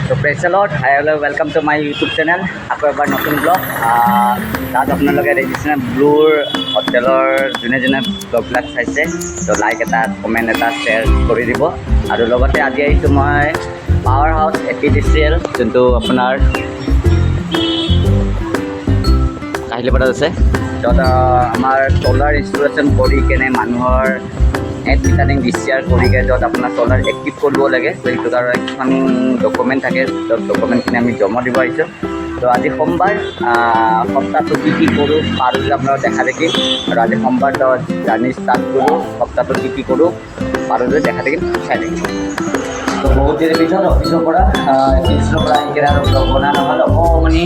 তো praise the lord, hi hello', welcome to my YouTube channel. আকৌ এবাৰ নতুন ব্লগ। তাত আপোনালোকে দেখিছেনে ব্লুৰ হোটেলৰ যোনে যোনে ব্লগবিলাক চাইছে, তো লাইক এটা, কমেণ্ট এটা, শ্বেয়াৰ কৰি দিব। আৰু লগতে আজি আহিছোঁ মই পাৱাৰ হাউচ APDCL, যোনটো আপোনাৰ কাহিলীপাৰাত আছে। য'ত আমাৰ চ'লাৰ ইনষ্টলেশ্যন কৰি কেনে মানুহৰ নেট মিটাৰিং ডিচিআৰ কৰি কেনে য'ত আপোনাৰ চ'লাৰ এক্টিভ কৰিব লাগে। তো সেইটো কাৰণে কিছুমান ডকুমেণ্ট থাকে, য'ত ডকুমেণ্টখিনি আমি জমা দিব আহিছোঁ। তো আজি সোমবাৰ, সপ্তাহটো কি কৰোঁ পাৰোঁ যদি আপোনালোকক দেখা দেখিম। আৰু আজি সোমবাৰ তো জাৰ্ণি ষ্টাৰ্ট কৰোঁ, সপ্তাহটো কি কৰোঁ পাৰোঁ যদি দেখা দেখিম, চাই দেখিম। তো বহুত দেৰিৰ পিছত অফিচৰ পৰা আহি কেনে আৰু ব্লগ বনোৱা নহ'ল। অকণমানি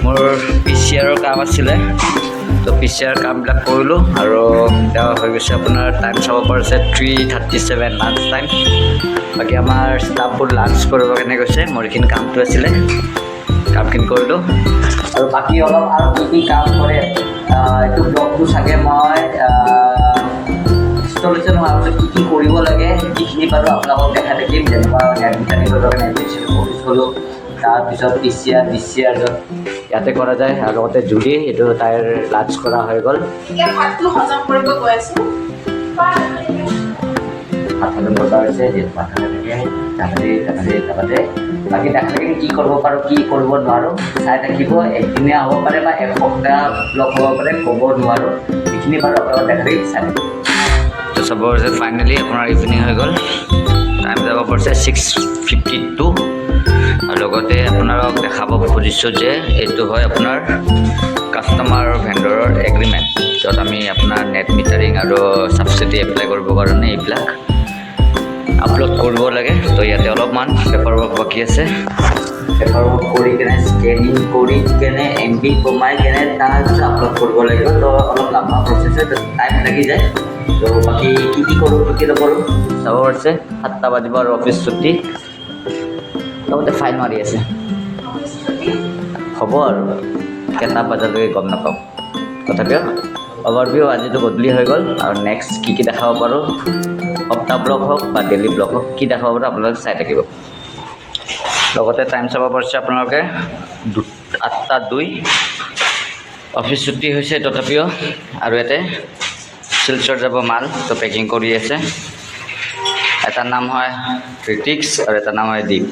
মোৰ PCR কাম আছিলে, তো PCR কামবিলাক কৰিলোঁ। আৰু এতিয়া হৈ গৈছে আপোনাৰ টাইম চাব পাৰিছে 3:37 লাঞ্চ টাইম। বাকী আমাৰ ষ্টাফবোৰ লাঞ্চ কৰিব কাৰণে গৈছে, মোৰ এইখিনি কামটো আছিলে, কামখিনি কৰিলোঁ। আৰু বাকী অলপ আৰু কি কাম কৰে এইটো ব্লগটো চাগে মই ইনষ্টলেশ্যন হোৱাৰ পিছত কি কৰিব লাগে যিখিনি বাৰু আপোনালোকক দেখা দেখিম। যেনেকুৱা নেট মিটাৰিঙৰ কাৰণে অফিচ গ'লোঁ, তাৰপিছত PCR য'ত ইয়াতে কৰা যায়, আৰু লগতে জুলি এইটো তাইৰ লাঞ্চ কৰা হৈ গ'ল। ভাত হজম কৰিব হৈছে, যিহেতু ভাত থাকে তাতে বাকী দেখা থাকিম কি কৰিব পাৰোঁ কি কৰিব নোৱাৰোঁ, চাই থাকিব। একদিনীয়া হ'ব পাৰে বা এসপ্তাহ ব্লগ হ'ব পাৰে, ক'ব নোৱাৰোঁ। এইখিনি বাৰু আপোনালোকক দেখা থাকিম, চাই থাকিব। তো চাব পাৰিছে ফাইনেলি আপোনাৰ ইভিনিং হৈ গ'ল, টাইম যাব পাৰিছে 6:52। আৰু লগতে আপোনালোকক দেখাব খুজিছোঁ যে এইটো হয় আপোনাৰ কাষ্টমাৰ আৰু ভেণ্ডৰৰ এগ্ৰিমেণ্ট, য'ত আমি আপোনাৰ নেট মিটাৰিং আৰু ছাবচিডি এপ্লাই কৰিবৰ কাৰণে এইবিলাক আপলোড কৰিব লাগে। তো ইয়াতে অলপমান পেপাৰ ৱৰ্ক বাকী আছে, পেপাৰ ৱৰ্ক কৰি কেনে স্কেনিং কৰি কেনে MB কমাই কেনে তাৰপিছত আপলোড কৰিব লাগিব। তো অলপ লম্বা প্ৰচেছ হয়, টাইম লাগি যায়। তো বাকী কি কৰোঁ কি নকৰোঁ চাব পাৰিছে। 7টা বাজিব আৰু অফিচ ছুটি, লগতে ফাইন মাৰি আছে। হ'ব আৰু কেইটা বজালৈকে গম নাপাওঁ। তথাপিও অভাৰভিউ আজিতো গধূলি হৈ গ'ল। আৰু নেক্সট কি দেখাব পাৰোঁ, সপ্তাহ ব্লগ হওক বা ডেইলি ব্লগ হওক, কি দেখাব পাৰোঁ আপোনালোকে চাই থাকিব। লগতে টাইম চাব পাৰিছে আপোনালোকে 8:02। অফিচ ছুটি হৈছে তথাপিও। আৰু ইয়াতে শিলচৰ যাব মাল, তো পেকিং কৰি আছে। এটাৰ নাম হয় ঋতিক্স আৰু এটাৰ নাম হয় দীপ।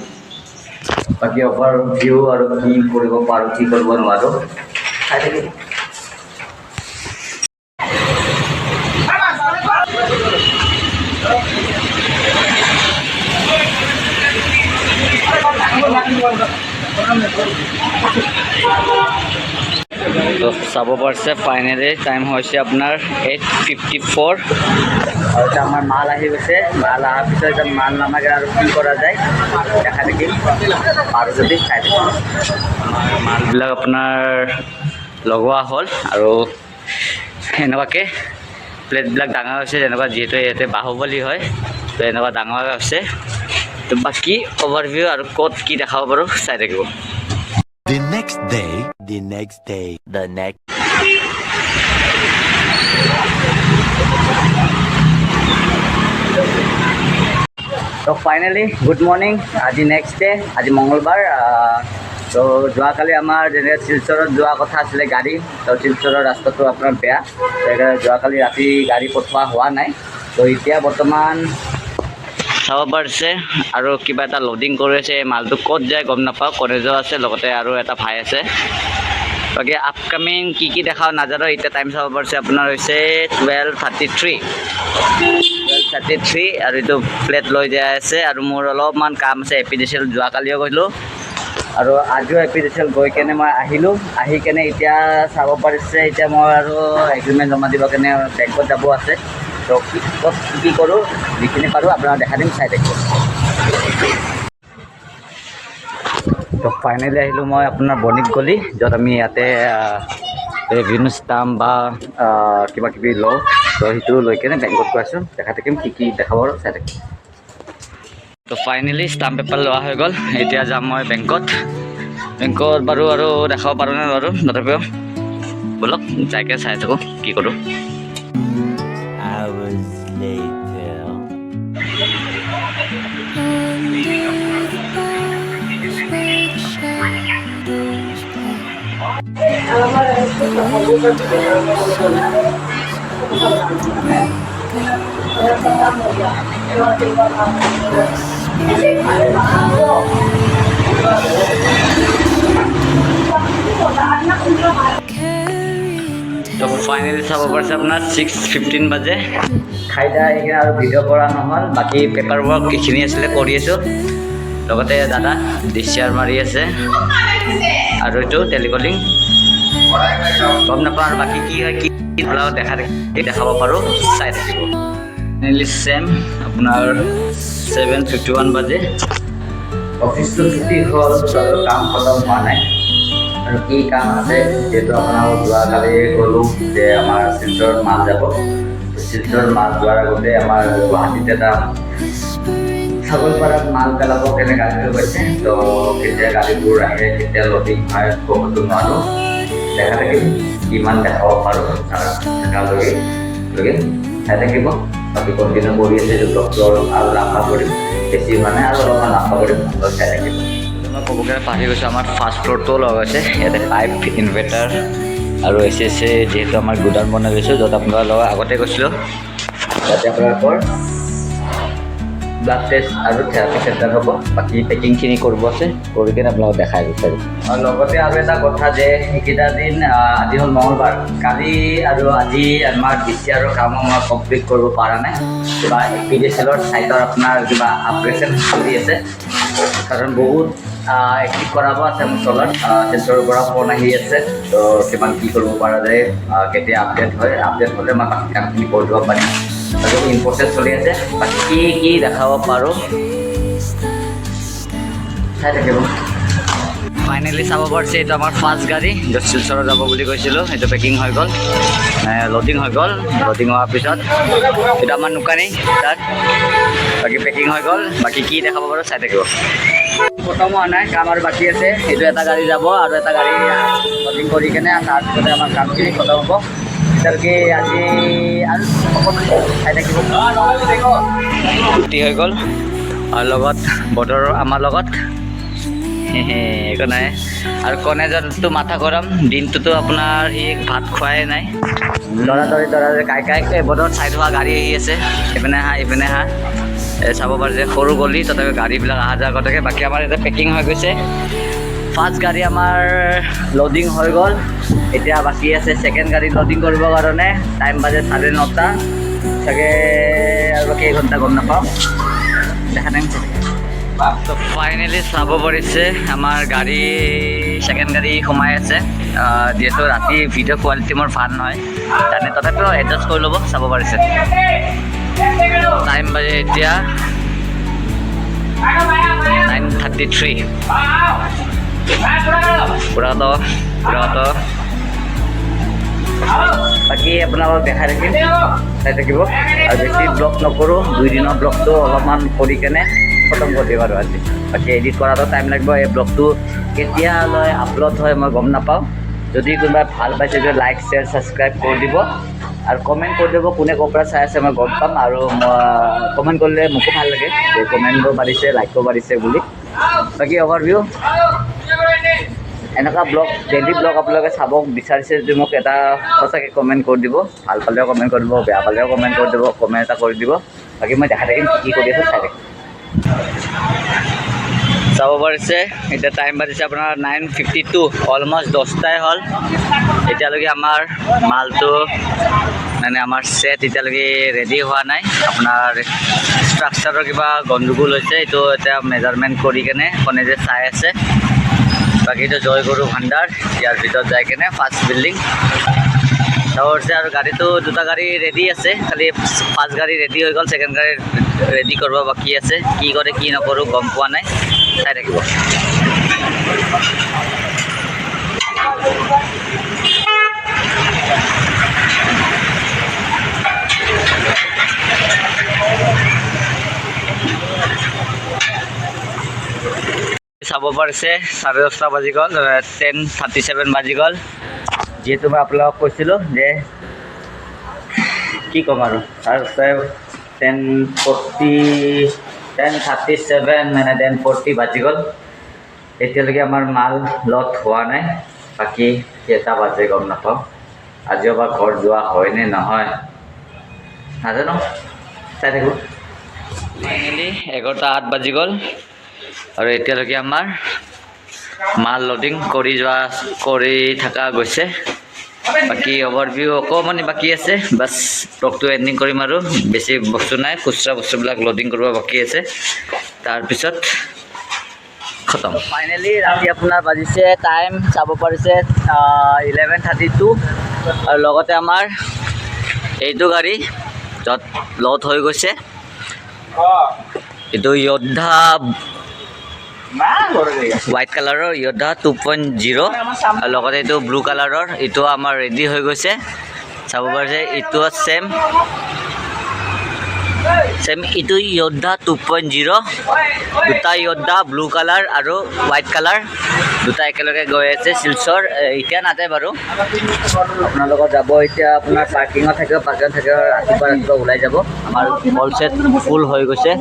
বাকী অভাৰভিউ আৰু কি কৰিব পাৰোঁ কি কৰিব নোৱাৰোঁ চাই থাকিব। তো চাব পাৰিছে ফাইনেলি টাইম হৈছে আপোনাৰ 8:54। আৰু এতিয়া আমাৰ মাল আহি গৈছে, মাল অহাৰ পিছত এতিয়া মাল নামাগে আৰু কি কৰা যায় দেখা দেখিম, আৰু যদি চাই থাকিম। আমাৰ মালবিলাক আপোনাৰ লগোৱা হ'ল, আৰু এনেকুৱাকৈ প্লেটবিলাক ডাঙৰ হৈছে, যেনেকুৱা যিহেতু ইয়াতে বাহুবলী হয়, তো এনেকুৱা ডাঙৰ হৈছে। তো বাকী অভাৰভিউ আৰু ক'ত কি দেখাব পাৰোঁ চাই থাকিব। The next day, the next. তো ফাইনেলি গুড মৰ্ণিং। আজি নেক্সট ডে, আজি মঙলবাৰ। তো যোৱাকালি আমাৰ যেনে শিলচৰত যোৱা কথা আছিলে গাড়ী, তো শিলচৰৰ ৰাস্তাটো আপোনাৰ বেয়া, সেইকাৰণে যোৱাকালি ৰাতি গাড়ী পঠোৱা হোৱা নাই। তো এতিয়া বৰ্তমান চাব পাৰিছে আৰু কিবা এটা লোডিং কৰি আছে। মালটো ক'ত যায় গম নাপাওঁ, কলেজো আছে, লগতে আৰু এটা ভাই আছে। বাকী আপকামিং কি দেখাও নাজানো। এতিয়া টাইম চাব পাৰিছে আপোনাৰ হৈছে 12:33। আৰু এইটো প্লেট লৈ যাই আছে। আৰু মোৰ অলপমান কাম আছে APDCL, যোৱাকালিও গৈছিলোঁ আৰু আজিও APDCL গৈ কেনে মই আহিলোঁ। আহি কেনে এতিয়া চাব পাৰিছে, এতিয়া মই আৰু এগ্ৰিমেণ্ট জমা দিবৰ কাৰণে বেংকত যাব আছে। তো ক'ত কি কৰোঁ যিখিনি পাৰোঁ আপোনাক দেখা দিম, চাই থাকিব। তো ফাইনেলি আহিলোঁ মই আপোনাৰ বণিক গলি, য'ত আমি ইয়াতে ৰেভিনিউ ষ্টাম্প বা কিবা কিবি লওঁ। তো সেইটো লৈ কেনে বেংকত গৈ আছোঁ, দেখা থাকিম কি দেখাব আৰু চাই থাকিম। তো ফাইনেলি ষ্টাম্প পেপাৰ লোৱা হৈ গ'ল। এতিয়া যাম মই বেংকত বাৰু আৰু দেখাব পাৰোঁ নে নোৱাৰোঁ, তথাপিও ব'লক যাইকে চাই থাকোঁ কি কৰোঁ। Hours later. Under the তো ফাইনেলি চাব পাৰিছে আপোনাৰ 6:15 বাজে খাই দিয়া এইখিনি আৰু ভিডিঅ' কৰা নহ'ল বাকী পেপাৰ ৱৰ্ক এইখিনি আছিলে কৰি আছোঁ লগতে দাদা ডিচিআৰ মাৰি আছে আৰু এইটো টেলিকলিং গম নাপাওঁ আৰু বাকী কি হয় কি দেখাব পাৰোঁ চাই থাকিব ফাইনেলি ছেম আপোনাৰ 7:51 বাজে অফিচটো ছুটি হ'ল আৰু কাম খতম হোৱা নাই আৰু কি কাম আছে যিহেতু আপোনালোক যোৱাকালি ক'লোঁ যে আমাৰ শিলচৰত মাছ যাব শিলচৰত মাছ যোৱাৰ আগতে আমাৰ গুৱাহাটীত এটা ছাগলপাৰাত মাল পেলাব কেনে গাড়ীটো গৈছে তো কেতিয়া গাড়ীবোৰ আহে কেতিয়া লডিং হয় ক'বতো নোৱাৰোঁ দেখা থাকিম কিমান দেখাব পাৰোঁ থকালৈকে চাই থাকিব বাকী কণ্টিনিউ কৰি আছে এইটো ব্লগটো আৰু লাম্বা কৰিম বেছি মানে আৰু অলপমান লাম্বা কৰিম চাই থাকিব মই ক'বগৈ পাহৰি গৈছোঁ আমাৰ ফাৰ্ষ্ট ফ্ল'ৰটোও লগাইছে ইয়াতে পাইপ ইনভাৰ্টাৰ আৰু এছ যিহেতু আমাৰ গুদাম বনাই গৈছোঁ য'ত আপোনালোকৰ লগত আগতে গৈছিলোঁ ইয়াতে আপোনালোকৰ ব্লাড টেষ্ট আৰু থেৰাপি চেণ্টাৰ হ'ব বাকী পেকিংখিনি কৰিব আছে কৰি কিনে আপোনালোকক দেখাই বিচাৰিম আৰু লগতে আৰু এটা কথা যে এইকেইটা দিন আজি হ'ল মঙলবাৰ কালি আৰু আজি আমাৰ ডিচিআৰৰ কাম মই কমপ্লিট কৰিব পৰা নাই কিবা এপিডিচিএলৰ ছাইটৰ আপোনাৰ কিবা আপগ্ৰেডেশ্যন চলি আছে কাৰণ বহুত এক্টিভ কৰাব আছে মোৰ তলত চেণ্টাৰৰ পৰা ফোন আহি আছে তো কিমান কি কৰিব পৰা যায় কেতিয়া আপডেট হয় আপডেট হ'লে মই বাকী কামখিনি কৰি দিব পাৰিম আৰু ইন প্ৰচেছ চলি আছে বাকী কি দেখাব পাৰোঁ চাই থাকিব ফাইনেলি চাব পাৰিছে এইটো আমাৰ ফাৰ্ষ্ট গাড়ী য'ত শিলচৰত যাব বুলি কৈছিলোঁ এইটো পেকিং হৈ গ'ল লডিং হৈ গ'ল লডিং হোৱাৰ পিছত এইটো আমাৰ নোকানী তাত বাকী পেকিং হৈ গ'ল বাকী কি দেখাব পাৰোঁ চাই থাকিব খতম হোৱা নাই কাম আৰু বাকী আছে এইটো এটা গাড়ী যাব আৰু এটা গাড়ী লডিং কৰি কেনে তাৰপিছতে আমাৰ কামখিনি খতম হ'ব এতিয়ালৈকে আজি আৰু চাই থাকিব ছুটি হৈ গ'ল আৰু লগত বতৰৰ আমাৰ লগত একো নাই আৰু কনেজৰটো মাথা গৰম দিনটোতো আপোনাৰ সি ভাত খোৱাই নাই দৌৰা কাই বতৰত চাইড হোৱা গাড়ী আহি আছে ইপিনে আহা চাব পাৰে যে সৰু গলি তথাপি গাড়ীবিলাক অহা যোৱা কৰি থাকে বাকী আমাৰ এতিয়া পেকিং হৈ গৈছে ফাৰ্ষ্ট গাড়ী আমাৰ লডিং হৈ গ'ল এতিয়া বাকী আছে ছেকেণ্ড গাড়ী লডিং কৰিবৰ কাৰণে টাইম বাজে 9:30 চাগে আৰু কেইঘণ্টা গম নাপাওঁ দেখা নাই তো ফাইনেলি চাব পাৰিছে আমাৰ গাড়ী ছেকেণ্ড গাড়ী সোমাই আছে যিহেতু ৰাতি ভিডিঅ' কোৱালিটি মোৰ ভাল নহয় জানে তথাপিও এডজাষ্ট কৰি ল'ব চাব পাৰিছে টাইম বাজে এতিয়া 9:33 পুৰাতো বাকী আপোনালোকক দেখাই থাকিম চাই থাকিব আৰু বেছি ব্লগ নকৰোঁ 2 দিনৰ ব্লগটো অলপমান কৰি কেনে খতম কৰি দিম আৰু আজি বাকী এডিট কৰাটো টাইম লাগিব এই ব্লগটো কেতিয়ালৈ আপলোড হয় মই গম নাপাওঁ যদি কোনোবাই ভাল পাইছে যদি লাইক শ্বেয়াৰ ছাবস্ক্ৰাইব কৰি দিব আৰু কমেণ্ট কৰি দিব কোনে ক'ৰ পৰা চাই আছে মই গম পাম আৰু মই কমেণ্ট কৰিলে মোকো ভাল লাগে যে কমেণ্ট কৰিব পাৰিছে লাইক কৰিব পাৰিছে বুলি বাকী অভাৰভিউ এনেকুৱা ব্লগ ডেইলি ব্লগ আপোনালোকে চাব বিচাৰিছে যদি মোক এটা সঁচাকৈ কমেণ্ট কৰি দিব ভাল পালেও কমেণ্ট কৰি দিব বেয়া পালেও কমেণ্ট কৰি দিব কমেণ্ট এটা কৰি দিব বাকী মই দেখাই থাকিম কি কৰি আছোঁ চাই থাকিম চাব পাৰিছে এতিয়া টাইম বাজিছে আপোনাৰ 9:52 অলমষ্ট 10টাই হ'ল এতিয়ালৈকে আমাৰ মালটো মানে আমাৰ ছেট এতিয়ালৈকে ৰেডি হোৱা নাই আপোনাৰ ষ্ট্ৰাকচাৰৰ কিবা গণ্ডগোল হৈছে এইটো এতিয়া মেজাৰমেণ্ট কৰি কেনে কোনে যে চাই আছে বাকীটো জয়গুৰু ভাণ্ডাৰ ইয়াৰ ভিতৰত যাই কেনে ফাৰ্ষ্ট বিল্ডিং চাব পাৰিছে আৰু গাড়ীটো দুটা গাড়ী ৰেডি আছে খালি ফাৰ্ষ্ট গাড়ী ৰেডি হৈ গ'ল ছেকেণ্ড গাড়ী ৰেডি কৰিব বাকী আছে কি কৰে কি নকৰোঁ গম পোৱা নাই চাই থাকিব চাব পাৰিছে 10:30 বাজি গ'ল 10:37 বাজি গ'ল যিহেতু মই আপোনালোকক কৈছিলোঁ যে কি ক'ম আৰু 10:37 মানে 10:40 বাজি গ'ল এতিয়ালৈকে আমাৰ মাল লট হোৱা নাই বাকী কেইটা বাজে গম নাপাওঁ আজিও বা ঘৰ যোৱা হয় নে নহয় নাজানো, চাই থাকোঁ। ফাইনেলি 11:08 বাজি গ'ল আৰু এতিয়ালৈকে আমাৰ মাল লোডিং কৰি থকা গৈছে। বাকী অভাৰভিউ অকণমান বাকী আছে, বাছ ব্লগটো এণ্ডিং কৰিম আৰু বেছি বস্তু নাই, খুচুৰা বস্তুবিলাক লোডিং কৰিব বাকী আছে, তাৰপিছত খতম। ফাইনেলি ৰাতি আপোনাৰ বাজিছে, টাইম চাব পাৰিছে 11:32 আৰু লগতে আমাৰ এইটো গাড়ী য'ত লোড হৈ গৈছে, এইটো য়োদ্ধা হোৱাইট কালাৰৰ য়োদ্ধা 2.0 আৰু লগতে এইটো ব্লু কালাৰৰ, এইটো আমাৰ ৰেডি হৈ গৈছে, চাব পাৰিছে। এইটো ছেম এইটো য়োদ্ধা 2.0, দুটা য়োদ্ধা ব্লু কালাৰ আৰু হোৱাইট কালাৰ দুটা একেলগে গৈ আছে শিলচৰ। এতিয়া নাযায় বাৰু, আপোনাৰ লগত যাব এতিয়া, আপোনাৰ পাৰ্কিঙত থাকিব, ৰাতিপুৱা ওলাই যাব। আমাৰ অল ছেট ফুল হৈ গৈছে।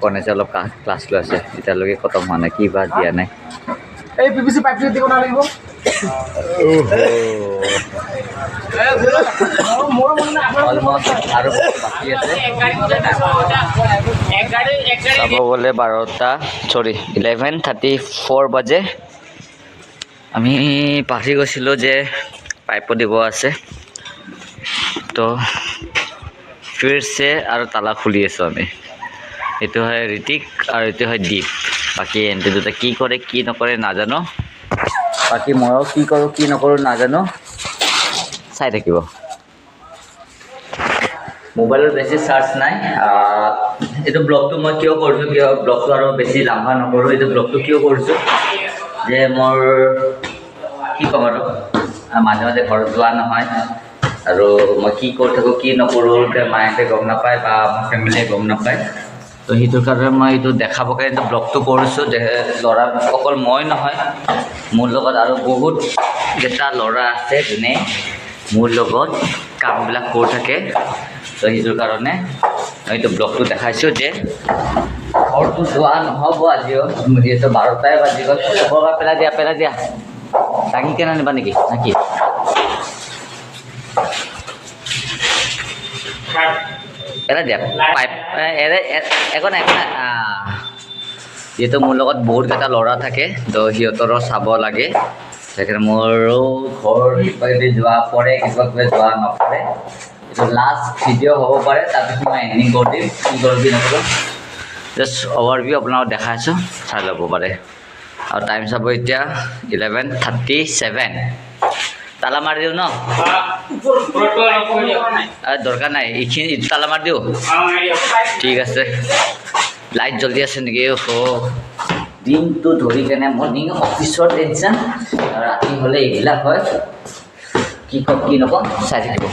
কনেছে অলপ ক্লাছ লৈ আছে, এতিয়ালৈকে খতম হোৱা নাই, কি বা দিয়া নাই। এই পিভিসি পাইপ দিব না লাগিব অলমষ্ট আৰু বাকী আছে। চাব গ'লে 11:34 বাজে। আমি পাহৰি গৈছিলোঁ যে পাইপো দিব আছে, তো ফিৰছে আৰু তালা খুলি আছোঁ আমি। এইটো হয় ঋতিক আৰু এইটো হয় দীপ। বাকী এহেঁতে দুটা কি কৰে কি নকৰে নাজানো, বাকী ময়ো কি কৰোঁ কি নকৰোঁ নাজানো, চাই থাকিব। মোবাইলত বেছি চাৰ্জ নাই। এইটো ব্লগটো মই কিয় কৰিছোঁ, ব্লগটো আৰু বেছি লাম্বা নকৰোঁ, এইটো ব্লগটো কিয় কৰিছোঁ যে মোৰ কি ক'ম আৰু মাজে মাজে ঘৰত যোৱা নহয়, আৰু মই কি কৰি থাকোঁ কি নকৰোঁ মাহঁতে গম নাপায় বা মোৰ ফেমিলিয়ে গম নাপায়, তো সেইটোৰ কাৰণে মই এইটো দেখাবৰ কাৰণে ব্লগটো কৰিছোঁ। যে ল'ৰা অকল মই নহয়, মোৰ লগত আৰু বহুত কেইটা ল'ৰা আছে যোনে মোৰ লগত কামবিলাক কৰি থাকে, তো সেইটোৰ কাৰণে মই এইটো ব্লগটো দেখাইছোঁ যে ঘৰটো যোৱা নহ'ব আজিও, যিহেতু 12টাই বাজি গ'ল। পেলাই দিয়া দাঙি কেনে নিবা নেকি নাকি? পেলাই দিয়া পাইপ একো নাই। যিহেতু মোৰ লগত বহুত কেইটা ল'ৰা থাকে, তো সিহঁতৰো চাব লাগে, সেইকাৰণে মোৰো ঘৰ কিবাকিবি যোৱা পৰে, কিবা যোৱা নপৰে। এইটো লাষ্ট ভিডিঅ' হ'ব পাৰে, তাৰপিছত মই এণ্ডিং কৰি দিম, কি কৰোঁ কি নকৰোঁ। জাষ্ট অভাৰভিউ আপোনালোকক দেখাইছোঁ, চাই ল'ব পাৰে। আৰু টাইম চাব এতিয়া 11:37। তালা মাৰি দিওঁ ন? দৰকাৰ নাই, এইখিনি তালা মাৰি দিওঁ, ঠিক আছে। লাইট জ্বলি আছে নেকি? দিনটো ধৰি কেনে মৰ্ণিং অফিচৰ টেনশ্যন, ৰাতি হ'লে এইবিলাক হয়, কি কম কি নকম চাই থাকিব।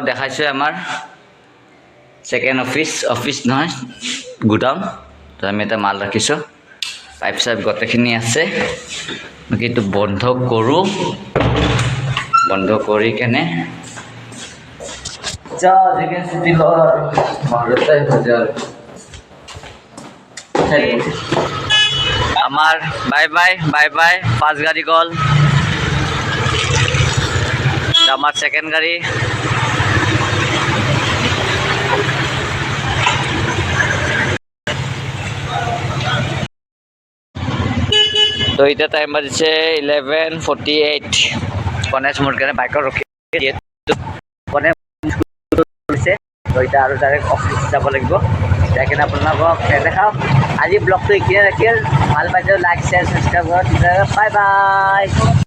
দেখাইছোঁ আমাৰ ছেকেণ্ড অফিচ নহয় গুডাউন, তো আমি এটা মাল ৰাখিছোঁ, পাইপ চাইপ গোটেইখিনি আছে। বাকী এইটো বন্ধ কৰোঁ, বন্ধ কৰি কেনে ছুটি লওঁ আৰু আমাৰ বাই বাই ফাৰ্ষ্ট গাড়ী গ'ল, আমাৰ ছেকেণ্ড গাড়ী। তো এতিয়া টাইম বাজিছে 11:48। গণেশ মোৰ কাৰণে বাইকত ৰখি গণেশ কৰিছে, তো এতিয়া আৰু ডাইৰেক্ট অফিচ যাব লাগিব। যাই কিনে আপোনালোকক দেখাম। আজি ব্লগটো এইখিনিয়ে ৰাখিল, ভাল পাইছোঁ লাইক শ্বেয়াৰ ছাবস্ক্ৰাইব কৰক। Bye bye.